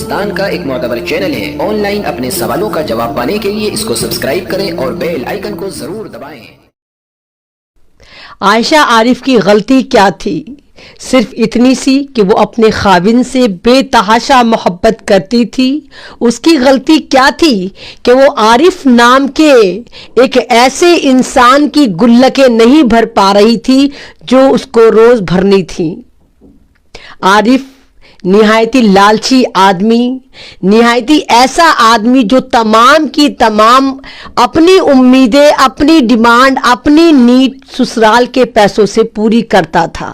پاکستان کا ایک معتبر چینل ہے، آن لائن اپنے سوالوں کا جواب پانے کے لیے اس کو سبسکرائب کریں اور بیل آئیکن کو ضرور دبائیں۔ عائشہ عارف کی غلطی کیا تھی؟ صرف اتنی سی کہ وہ اپنے خاوند سے بے تحاشا محبت کرتی تھی۔ اس کی غلطی کیا تھی کہ وہ عارف نام کے ایک ایسے انسان کی گلکیں نہیں بھر پا رہی تھی جو اس کو روز بھرنی تھی۔ عارف نہایتی لالچی آدمی، نہایتی ایسا آدمی جو تمام کی تمام اپنی امیدیں، اپنی ڈیمانڈ، اپنی نیڈ سسرال کے پیسوں سے پوری کرتا تھا۔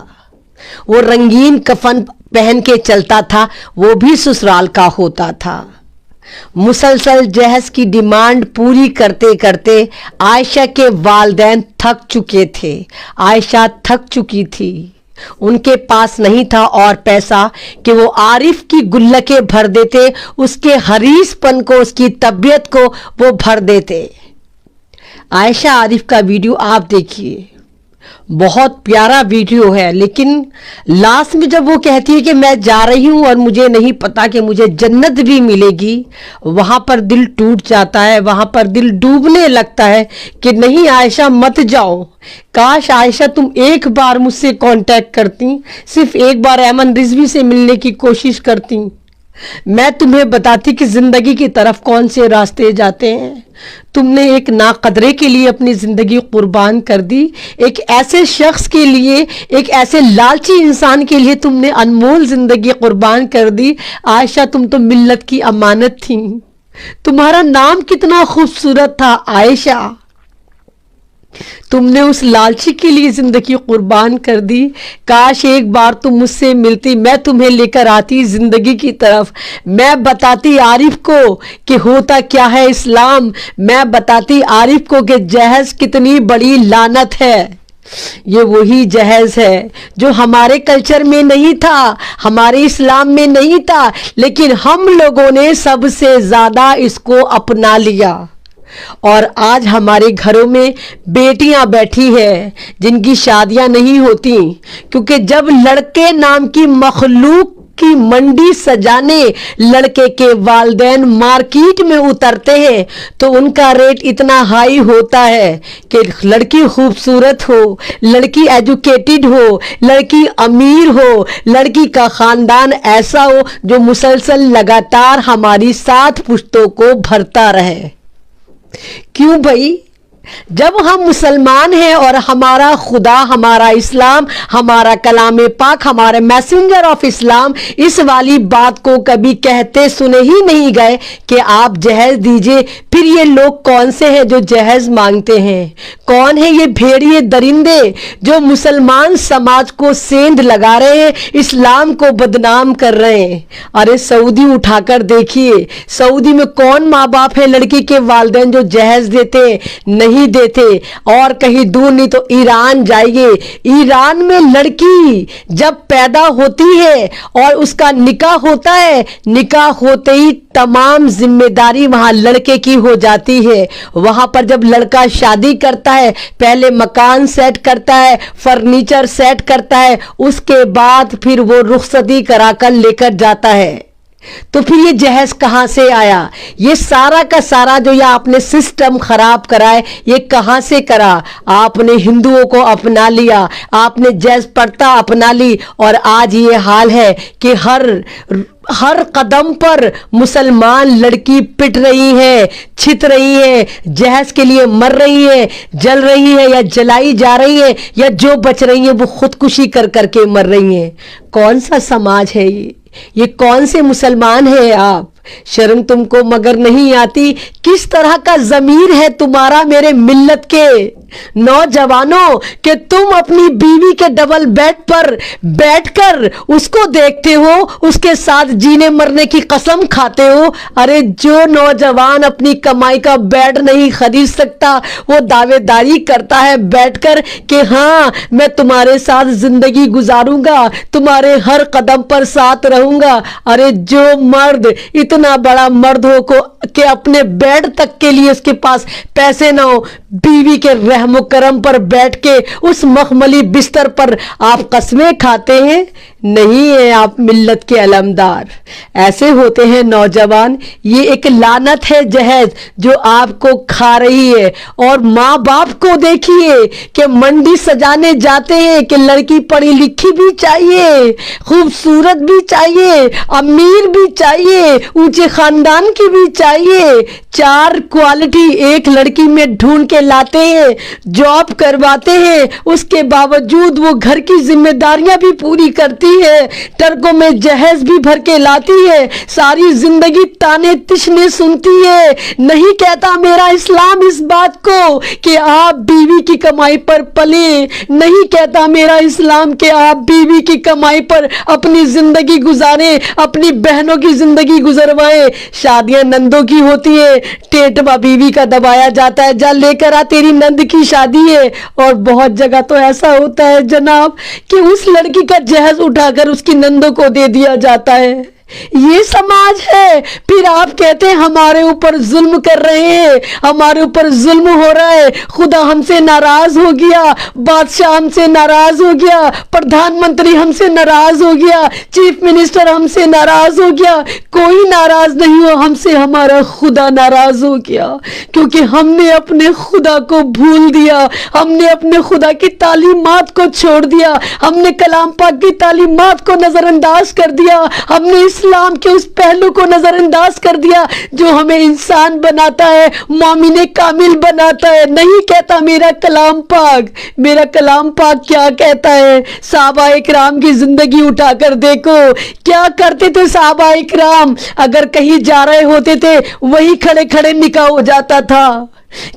وہ رنگین کفن پہن کے چلتا تھا، وہ بھی سسرال کا ہوتا تھا۔ مسلسل جہیز کی ڈیمانڈ پوری کرتے کرتے عائشہ کے والدین تھک چکے تھے۔ عائشہ تھک چکی تھی، ان کے پاس نہیں تھا اور پیسہ کہ وہ عارف کی گلکیں بھر دیتے، اس کے حریص پن کو، اس کی طبیعت کو وہ بھر دیتے۔ عائشہ عارف کا ویڈیو آپ دیکھیے، بہت پیارا ویڈیو ہے، لیکن لاسٹ میں جب وہ کہتی ہے کہ میں جا رہی ہوں اور مجھے نہیں پتا کہ مجھے جنت بھی ملے گی، وہاں پر دل ٹوٹ جاتا ہے، وہاں پر دل ڈوبنے لگتا ہے کہ نہیں عائشہ مت جاؤ۔ کاش عائشہ تم ایک بار مجھ سے کانٹیکٹ کرتی، صرف ایک بار ایمن رضوی سے ملنے کی کوشش کرتی، میں تمہیں بتاتی کہ زندگی کی طرف کون سے راستے جاتے ہیں۔ تم نے ایک ناقدرے کے لیے اپنی زندگی قربان کر دی، ایک ایسے شخص کے لیے، ایک ایسے لالچی انسان کے لیے تم نے انمول زندگی قربان کر دی۔ عائشہ تم تو ملت کی امانت تھی، تمہارا نام کتنا خوبصورت تھا عائشہ، تم نے اس لالچی کے لیے زندگی قربان کر دی۔ کاش ایک بار تم مجھ سے ملتی، میں تمہیں لے کر آتی زندگی کی طرف، میں بتاتی عارف کو کہ ہوتا کیا ہے اسلام، میں بتاتی عارف کو کہ جہیز کتنی بڑی لعنت ہے۔ یہ وہی جہیز ہے جو ہمارے کلچر میں نہیں تھا، ہمارے اسلام میں نہیں تھا، لیکن ہم لوگوں نے سب سے زیادہ اس کو اپنا لیا۔ اور آج ہمارے گھروں میں بیٹیاں بیٹھی ہیں جن کی شادیاں نہیں ہوتی، کیونکہ جب لڑکے نام کی مخلوق کی منڈی سجانے لڑکے کے والدین مارکیٹ میں اترتے ہیں تو ان کا ریٹ اتنا ہائی ہوتا ہے کہ لڑکی خوبصورت ہو، لڑکی ایجوکیٹڈ ہو، لڑکی امیر ہو، لڑکی کا خاندان ایسا ہو جو مسلسل لگاتار ہماری 7 پشتوں کو بھرتا رہے۔ کیوں بھائی؟ جب ہم مسلمان ہیں اور ہمارا خدا، ہمارا اسلام، ہمارا کلام پاک، ہمارے میسنجر آف اسلام اس والی بات کو کبھی کہتے سنے ہی نہیں گئے کہ آپ جہیز دیجئے، پھر یہ لوگ کون سے ہیں جو جہیز مانگتے ہیں؟ کون ہیں یہ بھیڑیے درندے جو مسلمان سماج کو سیندھ لگا رہے ہیں، اسلام کو بدنام کر رہے ہیں؟ ارے سعودی اٹھا کر دیکھیے، سعودی میں کون ماں باپ ہے لڑکی کے والدین جو جہیز دیتے نہیں دیتے؟ اور کہیں دور نہیں تو ایران جائیے، ایران میں لڑکی جب پیدا ہوتی ہے اور اس کا نکاح ہوتا ہے، نکاح ہوتے ہی تمام ذمہ داری وہاں لڑکے کی ہو جاتی ہے۔ وہاں پر جب لڑکا شادی کرتا ہے، پہلے مکان سیٹ کرتا ہے، فرنیچر سیٹ کرتا ہے، اس کے بعد پھر وہ رخصتی کرا کر لے کر جاتا ہے۔ تو پھر یہ جہیز کہاں سے آیا؟ یہ سارا کا سارا جو یہ آپ نے سسٹم خراب کرا ہے، یہ کہاں سے کرا؟ آپ نے ہندوؤں کو اپنا لیا، آپ نے جہیز پرتا اپنا لی، اور آج یہ حال ہے کہ ہر قدم پر مسلمان لڑکی پٹ رہی ہے، چھت رہی ہے، جہیز کے لیے مر رہی ہے، جل رہی ہے یا جلائی جا رہی ہے، یا جو بچ رہی ہیں وہ خودکشی کر کر کے مر رہی ہیں۔ کون سا سماج ہے یہ کون سے مسلمان ہیں آپ؟ شرم تم کو مگر نہیں آتی؟ کس طرح کا ضمیر ہے تمہارا میرے ملت کے نوجوانوں کہ تم اپنی بیوی کے ڈبل بیڈ پر بیٹھ کر اس کو دیکھتے ہو، اس کے ساتھ جینے مرنے کی قسم کھاتے ہو؟ ارے جو نوجوان اپنی کمائی کا بیڈ نہیں خرید سکتا، وہ دعوے داری کرتا ہے بیٹھ کر کہ ہاں میں تمہارے ساتھ زندگی گزاروں گا، تمہارے ہر قدم پر ساتھ رہوں گا۔ ارے جو مرد اتنا بڑا مرد ہو کہ اپنے بیڈ تک کے لیے اس کے پاس پیسے نہ ہو، بیوی کے رحم و کرم پر بیٹھ کے اس مخملی بستر پر آپ قسمیں کھاتے ہیں، نہیں ہیں آپ ملت کے علمدار. ایسے ہوتے ہیں نوجوان. یہ ایک لعنت ہے جہیز جو آپ کو کھا رہی ہے. اور ماں باپ کو دیکھیے کہ منڈی سجانے جاتے ہیں کہ لڑکی پڑھی لکھی بھی چاہیے, خوبصورت بھی چاہیے, امیر بھی چاہیے, اونچے خاندان کی بھی چاہیے. 4 کوالٹی ایک لڑکی میں ڈھونڈ کے لاتے ہیں, جاب کرواتے ہیں, اس کے باوجود وہ گھر کی ذمہ داریاں بھی پوری کرتی ہے, ٹرکوں میں جہیز بھی بھر کے لاتی ہے, ساری زندگی تانے تشنے سنتی ہے. نہیں کہتا میرا اسلام اس بات کو کہ آپ بیوی کی کمائی پر پلیں, نہیں کہتا میرا اسلام کہ آپ بیوی کی کمائی پر اپنی زندگی گزاریں, اپنی بہنوں کی زندگی گزروائیں. شادیاں نندوں کی ہوتی ہیں, ٹیٹوا بیوی کا دبایا جاتا ہے, جا لے کر آ تیری نند کی شادی ہے. اور بہت جگہ تو ایسا ہوتا ہے جناب کہ اس لڑکی کا جہیز اٹھا کر اس کی نندوں کو دے دیا جاتا ہے. یہ سماج ہے. پھر آپ کہتے ہیں ہمارے اوپر ظلم کر رہے ہیں, ہمارے اوپر ظلم ہو رہا ہے, خدا ہم سے ناراض ہو گیا, بادشاہ ہم سے ناراض ہو گیا, پردھان منتری ہم سے ناراض ہو گیا, چیف منسٹر ہم سے ناراض ہو گیا. کوئی ناراض نہیں ہو ہم سے, ہمارا خدا ناراض ہو گیا کیونکہ ہم نے اپنے خدا کو بھول دیا, ہم نے اپنے خدا کی تعلیمات کو چھوڑ دیا, ہم نے کلام پاک کی تعلیمات کو نظر انداز کر دیا, ہم نے اسلام کے اس پہلو کو نظر انداز کر دیا جو ہمیں انسان بناتا ہے, مومن کامل بناتا ہے. نہیں کہتا میرا کلام پاک. میرا کلام پاک کیا کہتا ہے؟ صحابہ اکرام کی زندگی اٹھا کر دیکھو, کیا کرتے تھے صحابہ اکرام. اگر کہیں جا رہے ہوتے تھے وہی کھڑے کھڑے نکاح ہو جاتا تھا.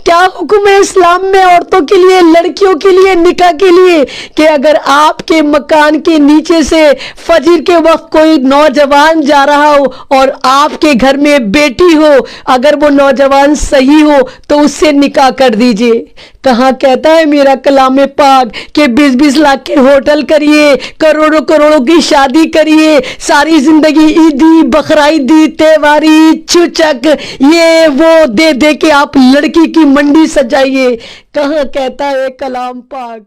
کیا حکم ہے اسلام میں عورتوں کے لیے, لڑکیوں کے لیے, نکاح کے لیے کہ اگر آپ کے مکان کے نیچے سے فجر کے وقت کوئی نوجوان جا رہا ہو اور آپ کے گھر میں بیٹی ہو, اگر وہ نوجوان صحیح ہو تو اس سے نکاح کر دیجئے. کہاں کہتا ہے میرا کلام پاک کہ 20-20 لاکھ کے ہوٹل کریے, کروڑوں کروڑوں کی شادی کریے, ساری زندگی عیدی, بقرعیدی, تہواری, چوچک, یہ وہ دے دے کے آپ لڑکی کی منڈی سجائیے. کہاں کہتا ہے کلام پاک؟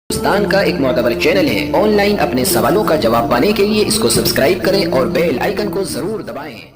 ہندوستان کا ایک معتبر چینل ہے. آن لائن اپنے سوالوں کا جواب پانے کے لیے اس کو سبسکرائب کریں اور بیل آئیکن کو ضرور دبائیں.